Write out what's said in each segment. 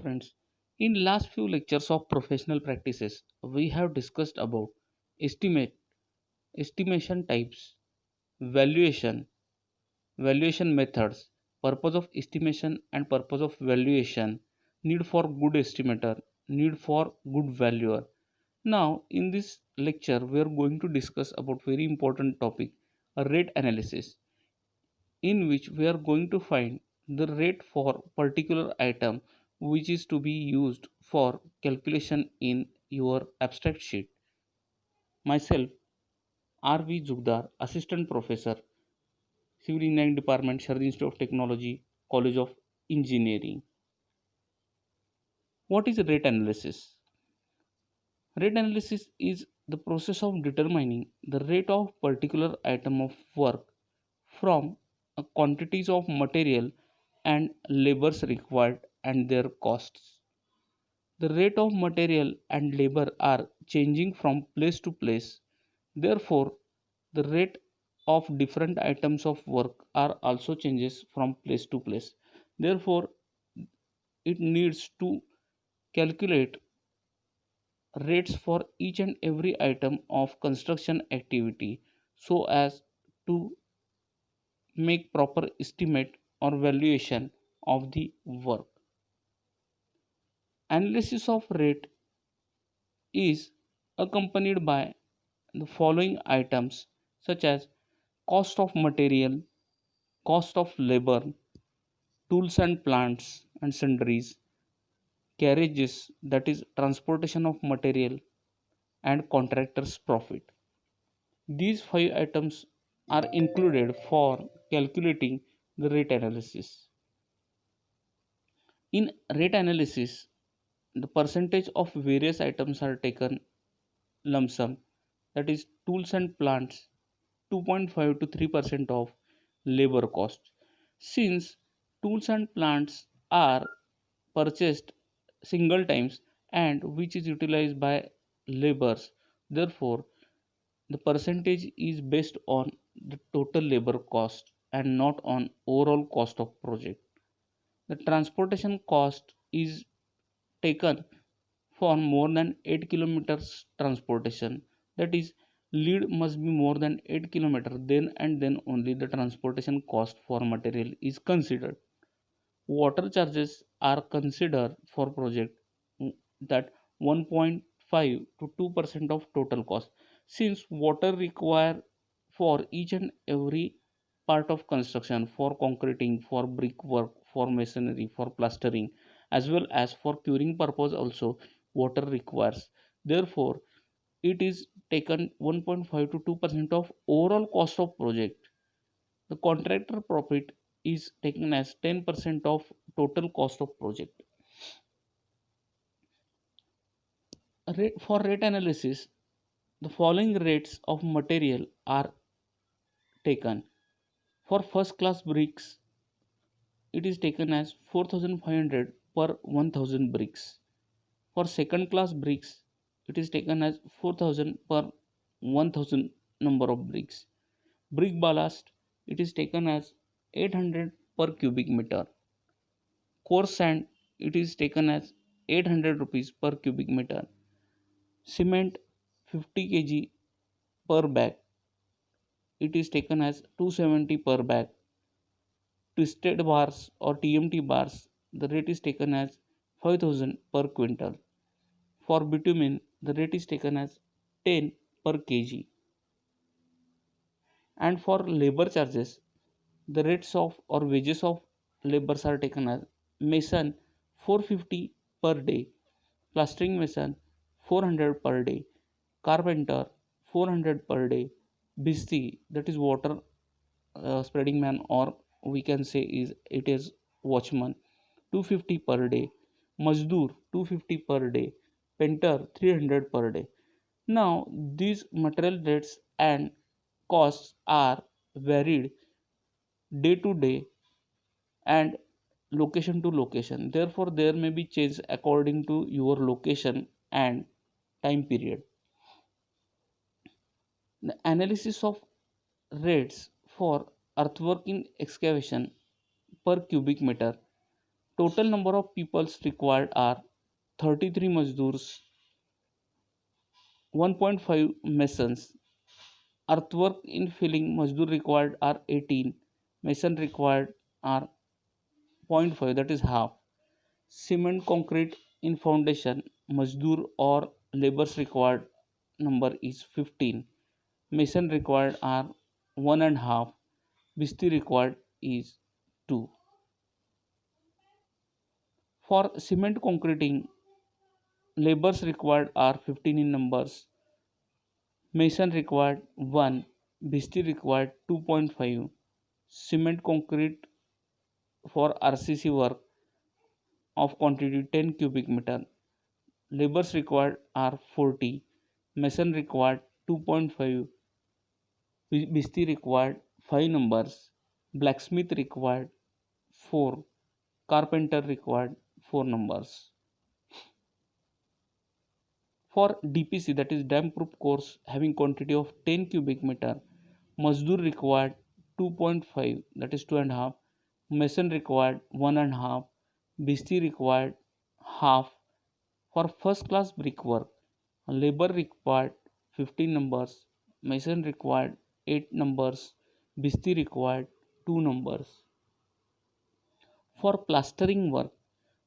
Friends, in last few lectures of professional practices, we have discussed about estimate, estimation types, valuation, valuation methods, purpose of estimation and purpose of valuation, need for good estimator, need for good valuer. Now, in this lecture, we are going to discuss about very important topic, a rate analysis, in which we are going to find the rate for particular item which is to be used for calculation in your abstract sheet. Myself, R.V. Zugdar, Assistant Professor, Civil Engineering Department, Sharad Institute of Technology, College of Engineering. What is rate analysis? Rate analysis is the process of determining the rate of particular item of work from quantities of material and labors required and their costs. The rate of material and labor are changing from place to place. Therefore, the rate of different items of work are also changes from place to place. Therefore, it needs to calculate rates for each and every item of construction activity so as to make proper estimate or valuation of the work. Analysis of rate is accompanied by the following items such as cost of material, cost of labor, tools and plants and sundries, carriages that is transportation of material, and contractor's profit. These five items are included for calculating the rate analysis. In rate analysis, the percentage of various items are taken lump sum, that is tools and plants 2.5 to 3% of labor cost. Since tools and plants are purchased single times and which is utilized by laborers, therefore the percentage is based on the total labor cost and not on overall cost of project. The transportation cost is taken for more than 8 kilometers transportation, that is lead must be more than 8 kilometers, then and then only the transportation cost for material is considered. Water charges are considered for project that 1.5 to 2% of total cost, since water require for each and every part of construction, for concreting, for brickwork, for masonry, for plastering, as well as for curing purpose also water requires. Therefore, it is taken 1.5 to 2% of overall cost of project. The contractor profit is taken as 10% of total cost of project. For rate analysis, the following rates of material are taken. For first class bricks, it is taken as 4500 per 1000 bricks. For second class bricks, it is taken as 4000 per 1000 number of bricks. Brick ballast, it is taken as 800 per cubic meter. Coarse sand, it is taken as 800 rupees per cubic meter. Cement, 50 kg per bag, it is taken as 270 per bag. Twisted bars or TMT bars, the rate is taken as 5000 per quintal. For bitumen, the rate is taken as 10 per kg. And for labor charges, the rates of or wages of laborers are taken as mason 450 per day, plastering mason 400 per day, carpenter 400 per day, bhisti, that is water spreading man, or we can say is it is watchman, 250 per day, mazdoor 250 per day, painter 300 per day. Now these material rates and costs are varied day to day and location to location. Therefore, there may be change according to your location and time period. The analysis of rates for earthwork in excavation per cubic meter. Total number of peoples required are 33 Mazdoors, 1.5 Masons. Earthwork in filling Mazdoor required are 18. Mason required are zero point 0.5, that is half. Cement concrete in foundation Mazdoor or labors required number is 15. Mason required are 1 and half. Bhisti required is 2. For cement concreting, labors required are 15 in numbers. Mason required 1. Bhisti required 2.5. Cement concrete for RCC work of quantity 10 cubic meter. Labors required are 40. Mason required 2.5. Bhisti required 5 numbers. Blacksmith required 4. Carpenter required 4 numbers. For DPC, that is dam proof course, having quantity of 10 cubic meter, Mazdoor required 2.5, that is 2 and half. Mason required 1 and half. Bhisti required half. For first class brickwork, labor required 15 numbers. Mason required 8 numbers. Bhisti required 2 numbers. For plastering work,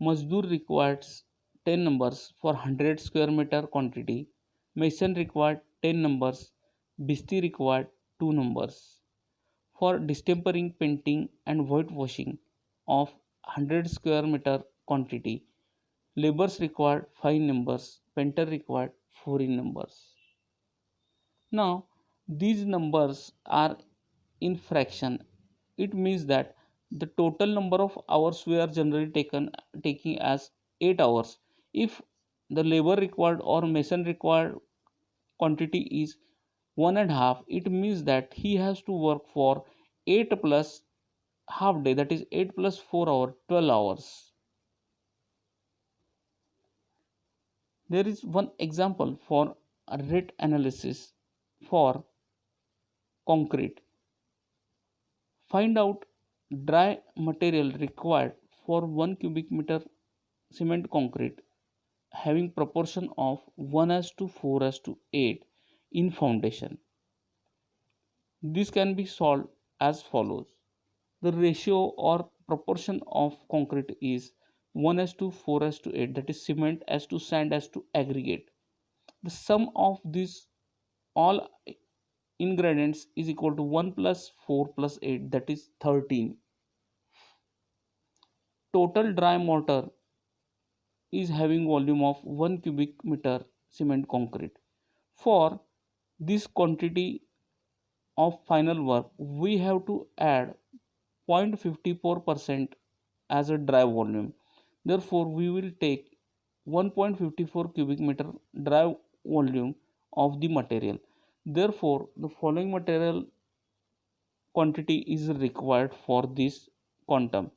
Mazdoor requires 10 numbers for 100 square meter quantity. Mason required 10 numbers. Bhisti required 2 numbers. For distempering, painting and whitewashing of 100 square meter quantity, laborers required 5 numbers. Painter required 4 in numbers. Now, these numbers are in fraction. It means that the total number of hours we are generally taking as 8 hours. If the labor required or mason required quantity is 1 and half, it means that he has to work for 8 plus half day, that is 8 plus 4 hour, 12 hours. There is one example for a rate analysis for concrete. Find out dry material required for 1 cubic meter cement concrete having proportion of 1 as to 4 as to 8 in foundation. This can be solved as follows. The ratio or proportion of concrete is 1 as to 4 as to 8, that is cement as to sand as to aggregate. The sum of these all ingredients is equal to 1 plus 4 plus 8, that is 13. Total dry mortar is having volume of 1 cubic meter cement concrete. For this quantity of final work, we have to add 0.54% as a dry volume. Therefore, we will take 1.54 cubic meter dry volume of the material. Therefore, the following material quantity is required for this quantum.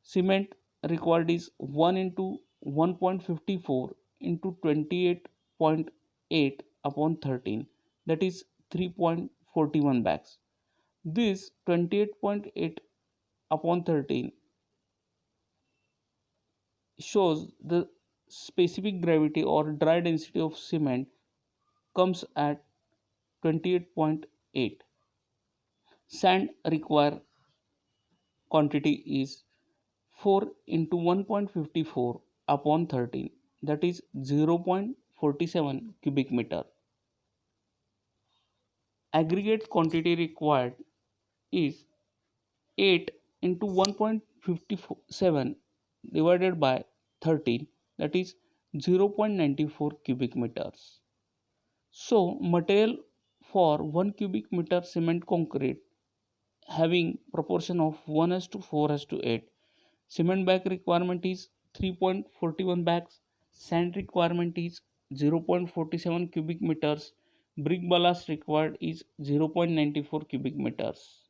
Cement required is 1 into 1.54 into 28.8 upon 13, that is 3.41 bags. This 28.8 upon 13 shows the specific gravity or dry density of cement comes at 28.8. Sand required quantity is 4 into 1.54 upon 13, that is 0.47 cubic meter. Aggregate quantity required is 8 into 1.57 divided by 13, that is 0.94 cubic meters. So material for 1 cubic meter cement concrete having proportion of 1 as to 4 as to 8. Cement bag requirement is 3.41 bags. Sand requirement is 0.47 cubic meters. Brick ballast required is 0.94 cubic meters.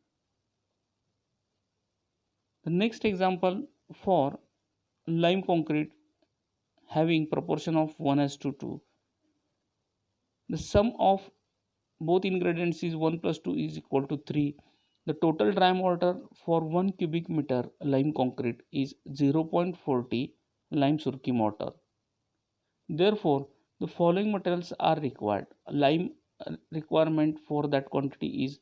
The next example for lime concrete having proportion of 1 as to 2. The sum of both ingredients is 1 plus 2 is equal to 3. The total dry mortar for 1 cubic meter lime concrete is 0.40 lime surki mortar. Therefore, the following materials are required. Lime requirement for that quantity is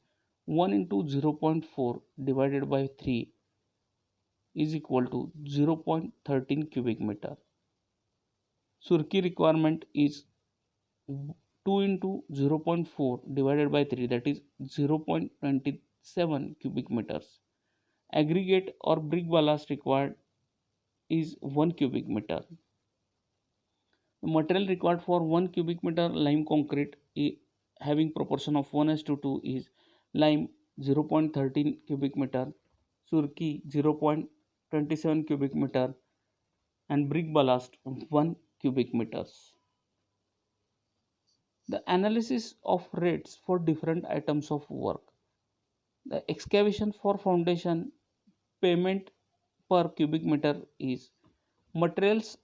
1 into 0.4 divided by 3 is equal to 0.13 cubic meter. Surki requirement is 2 into 0.4 divided by 3, that is 0.27 cubic meters. Aggregate or brick ballast required is 1 cubic meter. The material required for 1 cubic meter lime concrete having proportion of 1:2 is lime 0.13 cubic meter, surki 0.27 cubic meter, and brick ballast 1 cubic meters. The analysis of rates for different items of work. The excavation for foundation payment per cubic meter is materials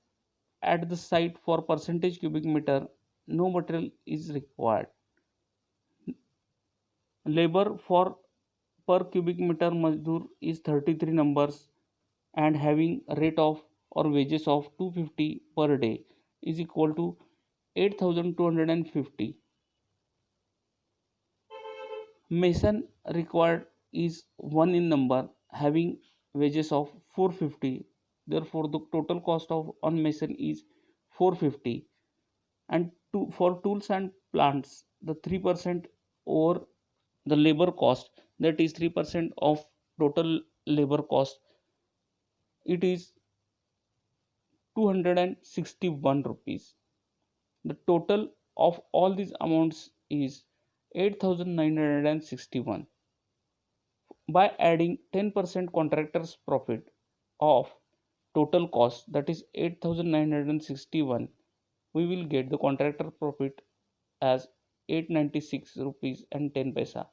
at the site for percentage cubic meter, no material is required. Labor for per cubic meter mazdoor is 33 numbers and having rate of or wages of 250 per day is equal to 8250. Mason required is 1 in number having wages of 450. Therefore, the total cost of on mason is 450. And for tools and plants, the 3% over the labor cost, that is 3% of total labor cost, it is 261 rupees. The total of all these amounts is 8961. By adding 10% contractor's profit of total cost, that is 8961, we will get the contractor profit as 896 rupees and 10 paisa.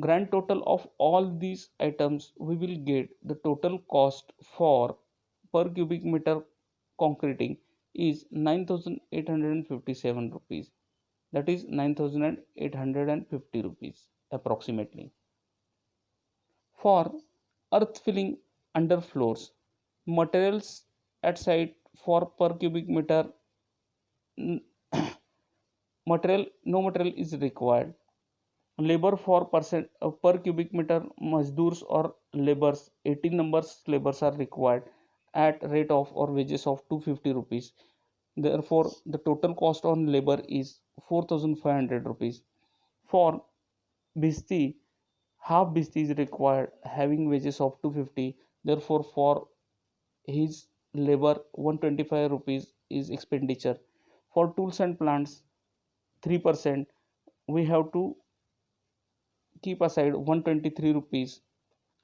Grand total of all these items, we will get the total cost for per cubic meter concreting is 9857 rupees, that is 9850 rupees approximately. For earth filling under floors, materials at site for per cubic meter material, no material is required. Labor for per cubic meter mazdoors or labors, 18 numbers labors are required at rate of or wages of 250 rupees. Therefore, the total cost on labor is 4500 rupees. For bhisti, half bhisti is required having wages of 250. Therefore, for his labor 125 rupees is expenditure. For tools and plants, 3% we have to keep aside 123 rupees,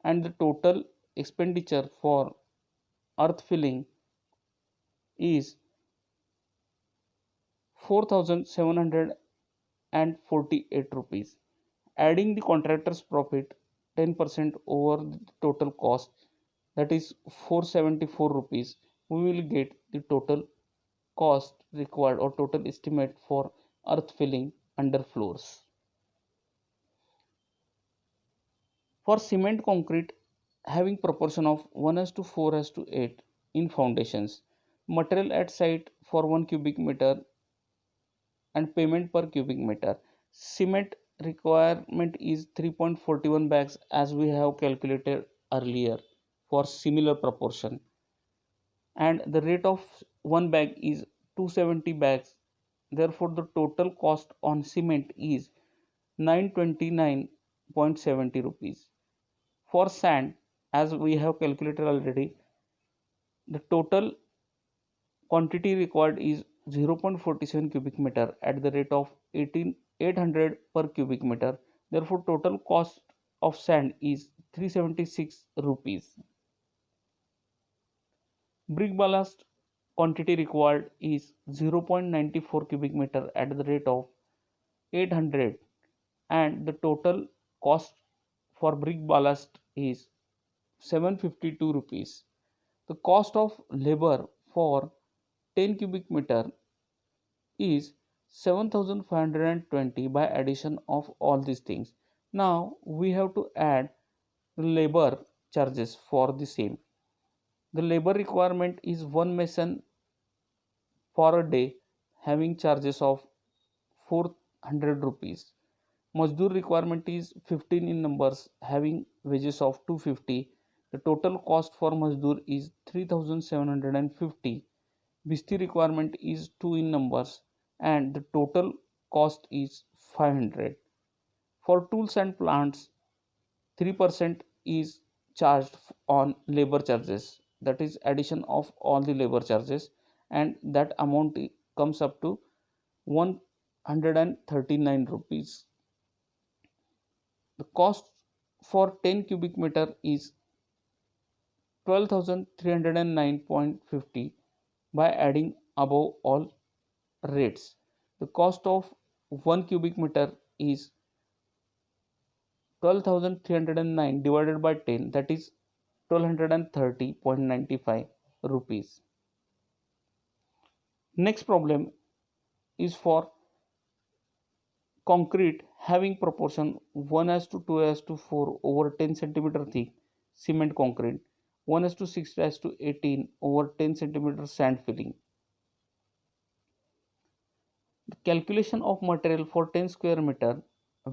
and the total expenditure for earth filling is 4748 rupees. Adding the contractor's profit 10% over the total cost, that is 474 rupees, we will get the total cost required or total estimate for earth filling under floors. For cement concrete having proportion of 1:4:8 in foundations, material at site for 1 cubic meter and payment per cubic meter. Cement requirement is 3.41 bags as we have calculated earlier for similar proportion, and the rate of one bag is 270 bags. Therefore, the total cost on cement is 929.70 rupees. For sand, as we have calculated already, the total quantity required is 0.47 cubic meter at the rate of 18,800 per cubic meter. Therefore, total cost of sand is 376 rupees. Brick ballast quantity required is 0.94 cubic meter at the rate of 800, and the total cost for brick ballast is 752 rupees. The cost of labor for 10 cubic meter is 7520 by addition of all these things. Now we have to add the labor charges for the same. The labor requirement is one mason for a day having charges of 400 rupees. Mazdoor requirement is 15 in numbers having wages of 250. The total cost for Mazdoor is 3750. Bhisti requirement is 2 in numbers and the total cost is 500. For tools and plants, 3% is charged on labor charges, that is addition of all the labor charges, and that amount comes up to 139 rupees. The cost for 10 cubic meter is 12,309.50 by adding above all rates. The cost of 1 cubic meter is 12,309 divided by 10, that is 1230.95 rupees. Next problem is for concrete having proportion 1 as to 2 as to 4 over 10 centimeter thick cement concrete, 1 as to 6 as to 18 over 10 centimeter sand filling. The calculation of material for 10 square meter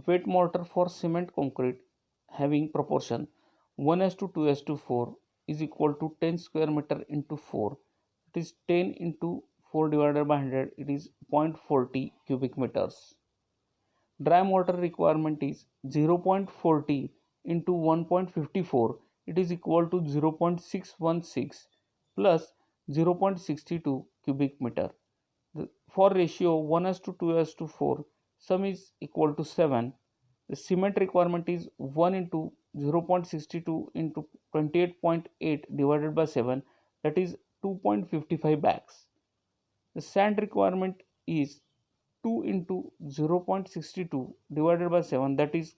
weight mortar for cement concrete having proportion 1 as to 2 as to 4 is equal to 10 square meter into 4. It is 10 into 4 divided by 100, it is 0.40 cubic meters. Dry mortar requirement is 0.40 into 1.54, it is equal to 0.616 plus 0.62 cubic meter. For ratio 1 as to 2 as to 4, sum is equal to 7. The cement requirement is 1 into 0.62 into 28.8 divided by 7, that is 2.55 bags. The sand requirement is 2 into 0.62 divided by 7, that is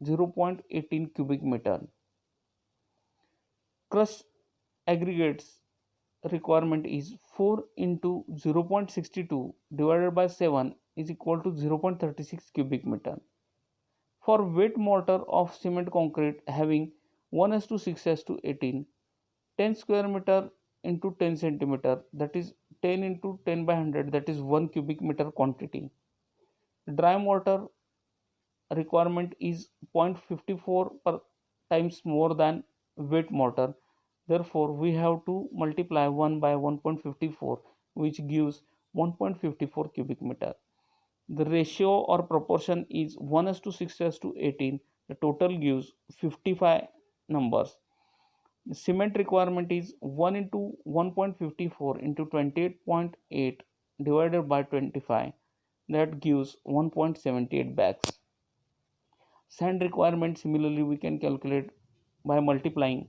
0.18 cubic meter. Crushed aggregates requirement is 4 into 0.62 divided by 7 is equal to 0.36 cubic meter. For wet mortar of cement concrete having 1 as to 6 as to 18, 10 square meter into 10 centimeter, that is 10 into 10 by 100, that is 1 cubic meter quantity. Dry mortar requirement is 0.54 per times more than wet mortar. Therefore, we have to multiply 1 by 1.54, which gives 1.54 cubic meter. The ratio or proportion is 1 as to 6 as to 18. The total gives 55 numbers. The cement requirement is 1 into 1.54 into 28.8 divided by 25. That gives 1.78 bags. Sand requirement similarly we can calculate by multiplying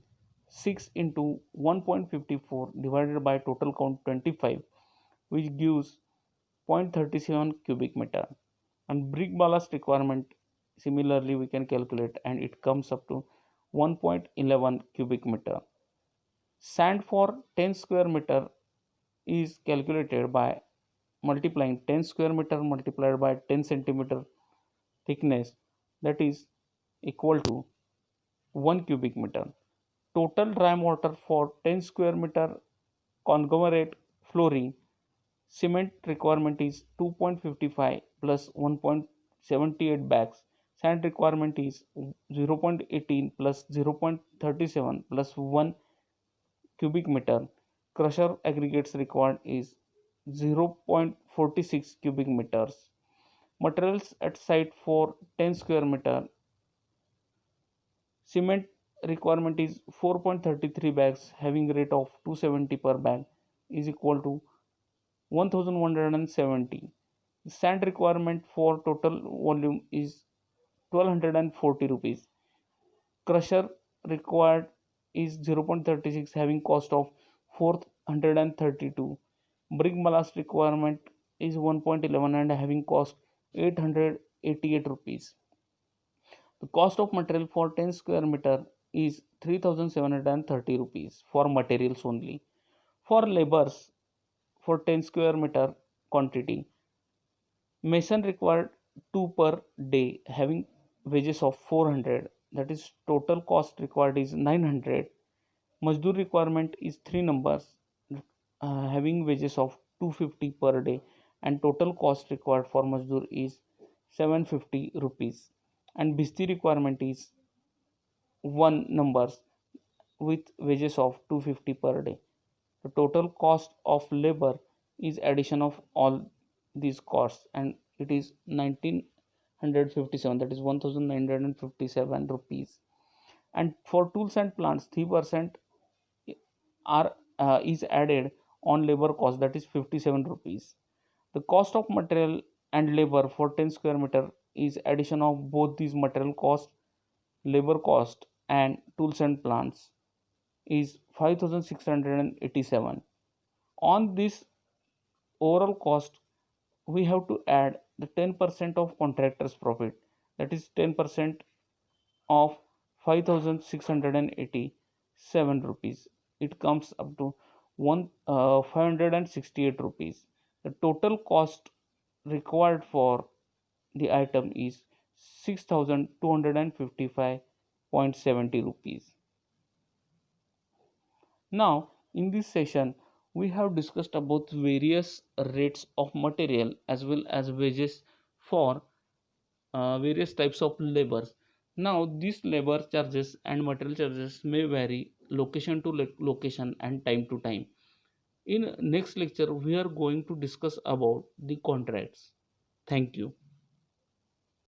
6 into 1.54 divided by total count 25, which gives 0.37 cubic meter. And brick ballast requirement similarly we can calculate and it comes up to 1.11 cubic meter. Sand for 10 square meter is calculated by multiplying 10 square meter multiplied by 10 centimeter thickness, that is equal to 1 cubic meter. Total dry mortar for 10 square meter conglomerate flooring cement requirement is 2.55 plus 1.78 bags. Sand requirement is 0.18 plus 0.37 plus 1 cubic meter. Crusher aggregates required is 0.46 cubic meters. Materials at site for 10 square meter cement requirement is 4.33 bags having rate of 270 per bag is equal to 1170. Sand requirement for total volume is 1240 rupees. Crusher required is 0.36 having cost of 432. Brick ballast requirement is 1.11 and having cost 888 rupees. The cost of material for 10 square meter is 3730 rupees for materials only. For labors for 10 square meter quantity, mason required 2 per day having wages of 400, that is total cost required is 900. Mazdoor requirement is 3 numbers, having wages of 250 per day, and total cost required for Mazdoor is 750 rupees. And Bhisti requirement is 1 numbers with wages of 250 per day. The total cost of labor is addition of all these costs, and it is 1957, that is 1957 rupees. And for tools and plants 3% are is added on labor cost, that is 57 rupees. The cost of material and labor for 10 square meter is addition of both these material cost, labor cost and tools and plants is 5687. On this overall cost we have to add the 10% of contractors profit, that is 10% of 5687 rupees. It comes up to 568 rupees. The total cost required for the item is 6255.70 rupees. Now, in this session, we have discussed about various rates of material as well as wages for various types of labors. Now, these labor charges and material charges may vary location to location and time to time. In next lecture, we are going to discuss about the contracts. Thank you.